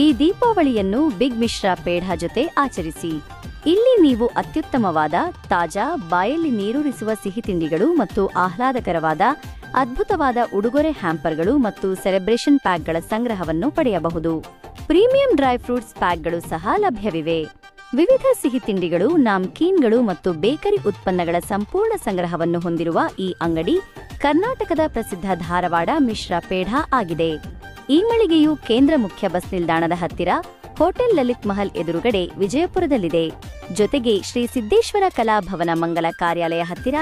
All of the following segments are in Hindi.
ಈ ದೀಪಾವಳಿಯನ್ನು ಬಿಗ್ ಮಿಶ್ರಾ ಪೇಢಾ ಜೊತೆ ಆಚರಿಸಿ. ಇಲ್ಲಿ ನೀವು ಅತ್ಯುತ್ತಮವಾದ, ತಾಜಾ, ಬಾಯಲ್ಲಿ ನೀರೂರಿಸುವ ಸಿಹಿ ತಿಂಡಿಗಳು ಮತ್ತು ಆಹ್ಲಾದಕರವಾದ, ಅದ್ಭುತವಾದ ಉಡುಗೊರೆ ಹ್ಯಾಂಪರ್ಗಳು ಮತ್ತು ಸೆಲೆಬ್ರೇಷನ್ ಪ್ಯಾಕ್ಗಳ ಸಂಗ್ರಹವನ್ನು ಪಡೆಯಬಹುದು. ಪ್ರೀಮಿಯಂ ಡ್ರೈ ಫ್ರೂಟ್ಸ್ ಪ್ಯಾಕ್ಗಳು ಸಹ ಲಭ್ಯವಿವೆ. ವಿವಿಧ ಸಿಹಿ ತಿಂಡಿಗಳು, ನಾಮ್ಕೀನ್ಗಳು ಮತ್ತು ಬೇಕರಿ ಉತ್ಪನ್ನಗಳ ಸಂಪೂರ್ಣ ಸಂಗ್ರಹವನ್ನು ಹೊಂದಿರುವ ಈ ಅಂಗಡಿ ಕರ್ನಾಟಕದ ಪ್ರಸಿದ್ಧ ಧಾರವಾಡ ಮಿಶ್ರಾ ಪೇಢಾ ಆಗಿದೆ. ಈ ಮಳಿಗೆಯು ಕೇಂದ್ರ ಮುಖ್ಯ ಬಸ್ ನಿಲ್ದಾಣದ ಹತ್ತಿರ ಹೋಟೆಲ್ ಲಲಿತ್ ಮಹಲ್ ಎದುರುಗಡೆ ವಿಜಯಪುರದಲ್ಲಿದೆ. ಜೊತೆಗೆ ಶ್ರೀ ಸಿದ್ದೇಶ್ವರ ಕಲಾಭವನ ಮಂಗಲ ಕಾರ್ಯಾಲಯ ಹತ್ತಿರ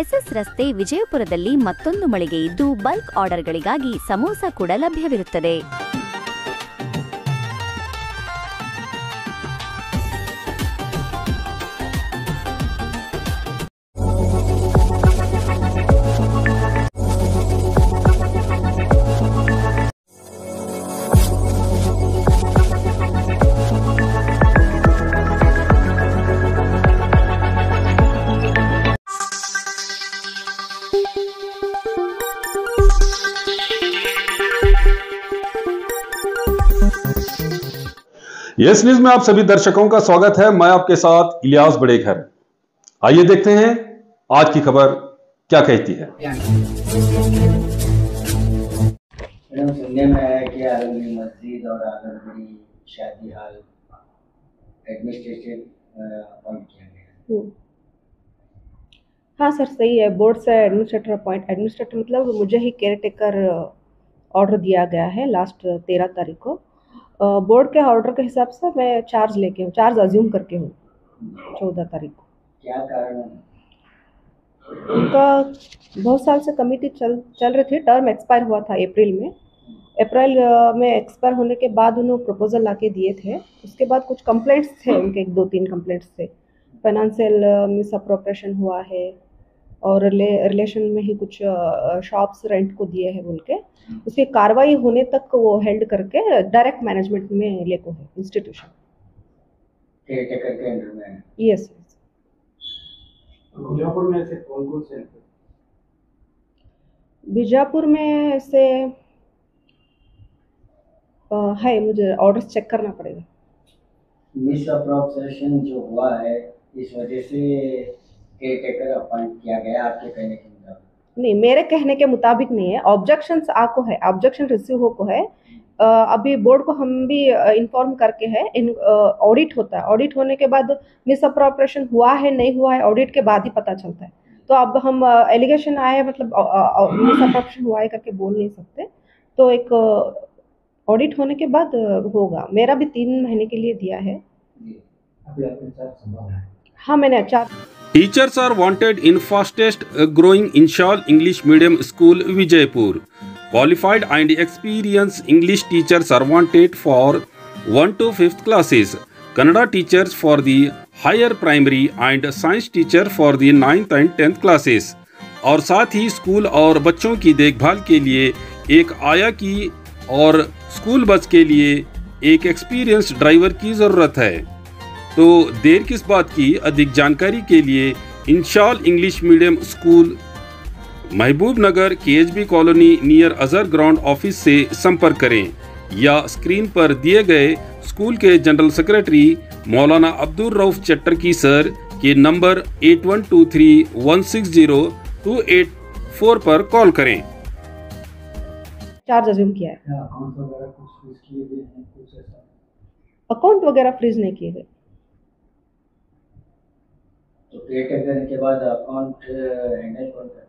ಎಸ್ಎಸ್ ರಸ್ತೆ ವಿಜಯಪುರದಲ್ಲಿ ಮತ್ತೊಂದು ಮಳಿಗೆ ಇದ್ದು ಬಲ್ಕ್ ಆರ್ಡರ್ಗಳಿಗಾಗಿ ಸಮೋಸಾ ಕೂಡ ಲಭ್ಯವಿರುತ್ತದೆ. यस न्यूज में आप सभी दर्शकों का स्वागत है। मैं आपके साथ इलियास बड़ेखर। आइए देखते हैं आज की खबर क्या कहती है। सुनने में आया कि आलमगीर मस्जिद और आलमगीर शादी हाल एडमिनिस्ट्रेटिव अपॉइंट किया गया। हाँ सर, सही है। बोर्ड से एडमिनिस्ट्रेटर अपॉइंट, एडमिनिस्ट्रेटर मतलब मुझे ही केयर टेकर ऑर्डर दिया गया है लास्ट 13 तारीख को। बोर्ड के ऑर्डर के हिसाब से मैं चार्ज लेके हूँ, चार्ज अज्यूम करके हूँ 14 तारीख को। क्या कारण है? उनका बहुत साल से कमेटी चल रही थी। टर्म एक्सपायर हुआ था अप्रैल में। अप्रैल में एक्सपायर होने के बाद उन्होंने प्रपोजल लाके दिए थे। उसके बाद कुछ कंप्लेंट्स थे उनके, 2-3 कंप्लेंट्स थे। फाइनेंशियल मिस अप्रोप्रिएशन हुआ है और रिलेशन में ही कुछ शॉप्स रेंट को दिए हैं बोल के। उसकी कार्रवाई होने तक वो हेल्ड करके डायरेक्ट मैनेजमेंट में लेको है इंस्टीट्यूशन। केयरटेकर के अंडर में? यस। बीजापुर में ऐसे कौन-कौन से? बीजापुर में से है, मुझे ऑर्डर्स चेक करना पड़ेगा। मिस अप्रोप्रिएशन जो हुआ है इस वजह से केयरटेकर अपॉइंट किया गया आपके कहने के मुताबिक? नहीं, मेरे कहने के मुताबिक नहीं है। ऑब्जेक्शंस आपको है, ऑब्जेक्शन रिसीव हो को है। अभी बोर्ड को हम भी इन्फॉर्म करके है। ऑडिट होता है, ऑडिट होने के बाद मिस अप्रोप्रिएशन हुआ है नहीं हुआ है ऑडिट के बाद ही पता चलता है। तो अब हम एलिगेशन आए मतलब मिस अप्रोप्रिएशन हुआ है करके बोल नहीं सकते। तो एक ऑडिट होने के बाद होगा। मेरा भी 3 महीने के लिए दिया है। अभी आपके साथ संभव है? हाँ, मैंने 4। Teachers are wanted in fastest growing Inshal English Medium School, Vijaypur. Qualified and experienced English teachers are wanted for 1 to 5th classes. Kannada teachers for the higher primary and science teacher for the 9th and 10th classes. और साथ ही स्कूल और बच्चों की देखभाल के लिए एक आया की और स्कूल बस के लिए एक एक्सपीरियंस्ड ड्राइवर की ज़रूरत है। तो देर किस बात की? अधिक जानकारी के लिए इंशाल इंग्लिश मीडियम स्कूल, महबूब नगर, KHB colony near Azhar ground office से संपर्क करें या स्क्रीन पर दिए गए स्कूल के जनरल सेक्रेटरी मौलाना अब्दुल रऊफ चट्टरकी सर के नंबर 8123160284 पर कॉल करें। चार्ज अज्यूम किया है। अकाउंट वगैरह कुछ फ्रीज किए गए हैं कुछ ऐसा? अकाउंट वगैरह फ्रीज नहीं किए गए। तो केयरटेकर के बाद अकाउंट हैंडल कौन करता है?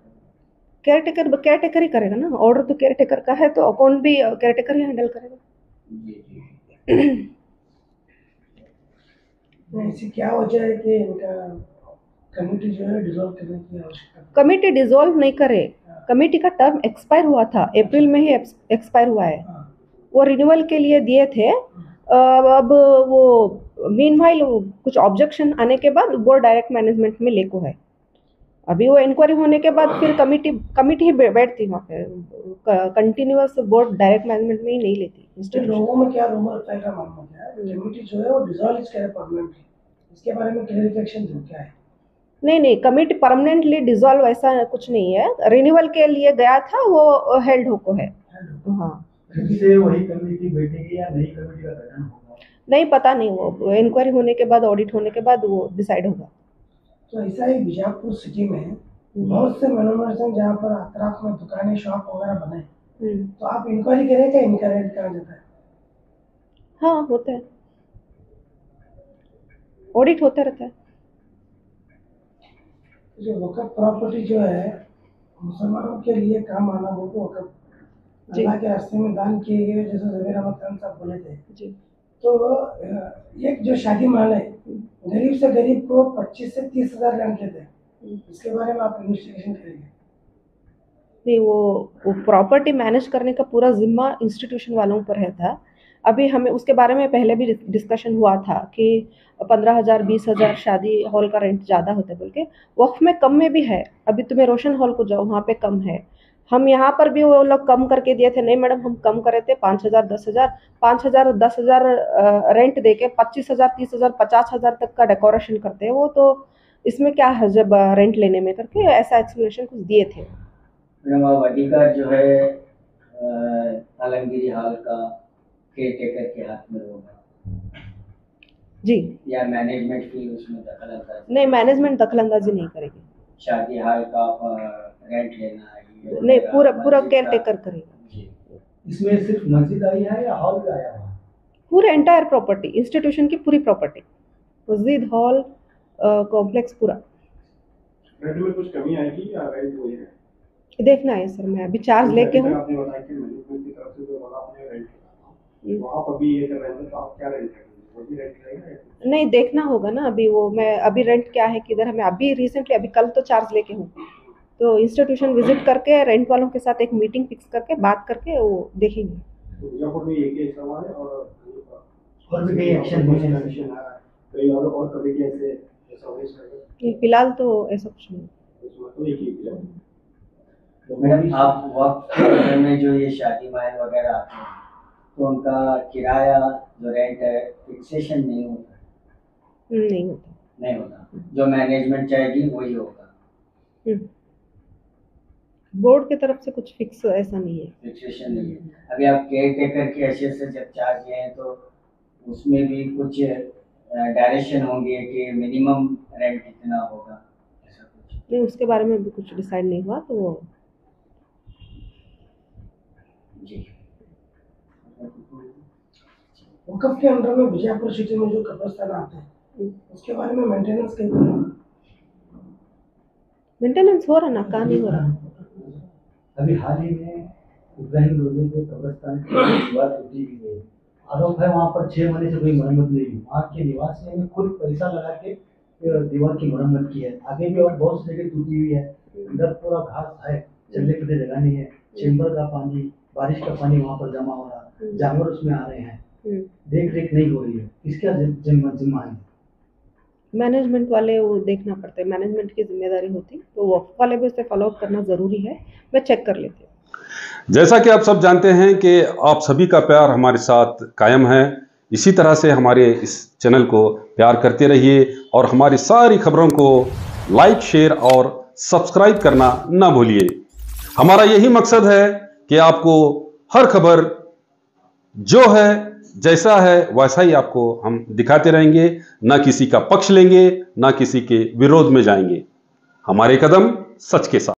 केयरटेकर ही करेगा ना। ऑर्डर तो केयरटेकर का है तो अकाउंट भी केयरटेकर ही हैंडल करेगा। जी जी। ऐसी क्या वजह है कि इनका कमेटी जो है डिसॉल्व करने की आवश्यकता? कमेटी डिसॉल्व नहीं करे। कमेटी का टर्म एक्सपायर हुआ था, अप्रैल में ही एक्सपायर हुआ है। वो रिन्यूअल के लिए दिए थे। अब वो मीनवाइल कुछ ऑब्जेक्शन आने के बाद बोर्ड डायरेक्ट मैनेजमेंट में लेको है। अभी वो इंक्वायरी होने के बाद फिर कमेटी ही बैठती वहाँ पे। कंटिन्यूअस बोर्ड डायरेक्ट मैनेजमेंट में ही नहीं लेती। लोगों में क्या रूमर फैला मालूम है? कमेटी जो है वो डिसॉल्व करे परमानेंटली, इसके बारे में क्लैरिफिकेशन दो क्या है? नहीं, कमेटी परमानेंटली डिसॉल्व ऐसा कुछ नहीं है। रिन्यूअल के लिए गया था, वो हेल्ड होको है। हाँ, फिर से वही कमेटी बैठेगी या नई कमेटी का गठन होगा? नहीं, पता नहीं, वो इंक्वायरी होने के बाद, ऑडिट होने के बाद वो डिसाइड होगा। तो ऐसा ही बीजापुर सिटी में बहुत से मोनूमेंट्स हैं जहाँ पर अतराफ में दुकानें, शॉप वगैरह बने, तो आप इंक्वायरी करें क्या इनकरेक्ट करा जाता है? हाँ, होता है, ऑडिट होता रहता है। जो वक़्फ़ प्रॉपर्टी जो है मुसलमानों के लिए काम आना, वो तो वक़्फ़ अल्लाह के रास्ते में दान किए गए, जैसे ज़मीर अहमद खान साहब बोले थे जी। तो एक जो शादी महल है, गरीब से गरीब को 25 से 30 हज़ार रेंट लेते हैं, इसके बारे में आप इन्वेस्टिगेशन करेंगे? नहीं, वो प्रॉपर्टी मैनेज करने का पूरा जिम्मा इंस्टीट्यूशन वालों पर है था। अभी हमें उसके बारे में पहले भी डिस्कशन हुआ था कि 15,000 20,000 शादी हॉल का रेंट ज़्यादा होता है बोल के, वक्फ में कम में भी है। अभी तुम्हें रोशन हॉल को जाओ, वहाँ पे कम है। हम यहाँ पर भी वो लोग कम करके दिए थे, नहीं मैडम हम कम करे थे 5,000 10,000, 5,000 10,000 रेंट दे के 25,000 30,000 50,000 तक का डेकोरेशन करते हैं वो, तो इसमें क्या है जब रेंट लेने में करके ऐसा एक्सप्लेनेशन कुछ दिए थे। मैडम अब अधिकार जो है आलमगीरी हॉल का केयर टेकर के हाथ में होगा जी, या मैनेजमेंट की उसमें दखलअंदाजी? नहीं, मैनेजमेंट दखलंदाजी नहीं करेगी। शादी हॉल का रेंट लेना है नहीं, पूरा केयर टेकर करेगा। जी। इसमें सिर्फ मस्जिद आई है या हॉल भी आया हुआ है? पूरे एंटायर प्रॉपर्टी, इंस्टीट्यूशन की पूरी प्रॉपर्टी, मस्जिद, हॉल, कॉम्प्लेक्स पूरा। रेंट में कुछ कमी आएगी या रेंट वही है? देखना है सर, मैं अभी चार्ज लेके हूँ। आपने बताया कि मैनेजमेंट की तरफ से जो बोला आपने रेंट, तो आप अभी ये कर रहे हैं तो आप क्या रेंट करेंगे? वही रेंट रहेगा या नहीं, देखना होगा ना अभी वो, मैं अभी रेंट क्या है किधर है, मैं अभी रिसेंटली अभी कल तो चार्ज लेके हूँ, तो इंस्टीट्यूशन विजिट करके रेंट वालों के साथ एक मीटिंग फिक्स करके बात करके वो देखेंगे। तो बीजापुर में एक ही ऐसा हुआ है और भी कई एक्शन हुए हैं? कई और कमेटी ऐसे ऐसा हो सकता है? फिलहाल तो ऐसा कुछ नहीं। तो एक ही है। तो मैडम आप वक्त में जो ये शादी महल वगैरह आते हैं तो उनका किराया जो रेंट है फिक्सेशन नहीं होता? नहीं होता। नहीं होता, जो मैनेजमेंट चाहेगी वही होगा। बोर्ड की तरफ से कुछ फिक्स ऐसा नहीं है, फिक्सेशन नहीं है। अभी आप केयर टेकर की हैसियत से जब चार्ज लें तो उसमें भी कुछ डायरेक्शन होंगे कि मिनिमम रेंट कितना होगा, ऐसा कुछ? नहीं, उसके बारे में अभी कुछ डिसाइड नहीं हुआ, तो वो जी। वक़्फ़ के अंडर में बीजापुर सिटी में जो कब्रिस्तान आते हैं उसके बारे में मेंटेनेंस कैसे होगा? मेंटेनेंस हो रहा ना, कहाँ नहीं हो रहा। अभी हाल ही में इब्राहिम रोजे के कब्रिस्तान की दीवार टूटी हुई है, आरोप है वहाँ पर 6 महीने से कोई मरम्मत नहीं हुई। वहाँ के निवासियों ने खुद पैसा लगा के दीवार की मरम्मत की है। आगे भी और बहुत सी जगह टूटी हुई है, इधर पूरा घास है, चलने के लिए जगह नहीं है, चैम्बर का पानी, बारिश का पानी वहाँ पर जमा हो रहा है, जानवर उसमें आ रहे हैं, देख रेख नहीं हो रही है। इसका जिम्मा है? मैनेजमेंट वाले वो देखना पड़ता है, मैनेजमेंट की जिम्मेदारी होती, तो वक्फ वाले भी उसे फॉलो अप करना ज़रूरी है। मैं चेक कर लेती हूँ। जैसा कि आप सब जानते हैं कि आप सभी का प्यार हमारे साथ कायम है, इसी तरह से हमारे इस चैनल को प्यार करते रहिए और हमारी सारी खबरों को लाइक, शेयर और सब्सक्राइब करना ना भूलिए। हमारा यही मकसद है कि आपको हर खबर जो है, जैसा है वैसा ही आपको हम दिखाते रहेंगे, ना किसी का पक्ष लेंगे, ना किसी के विरोध में जाएंगे। हमारे कदम सच के साथ।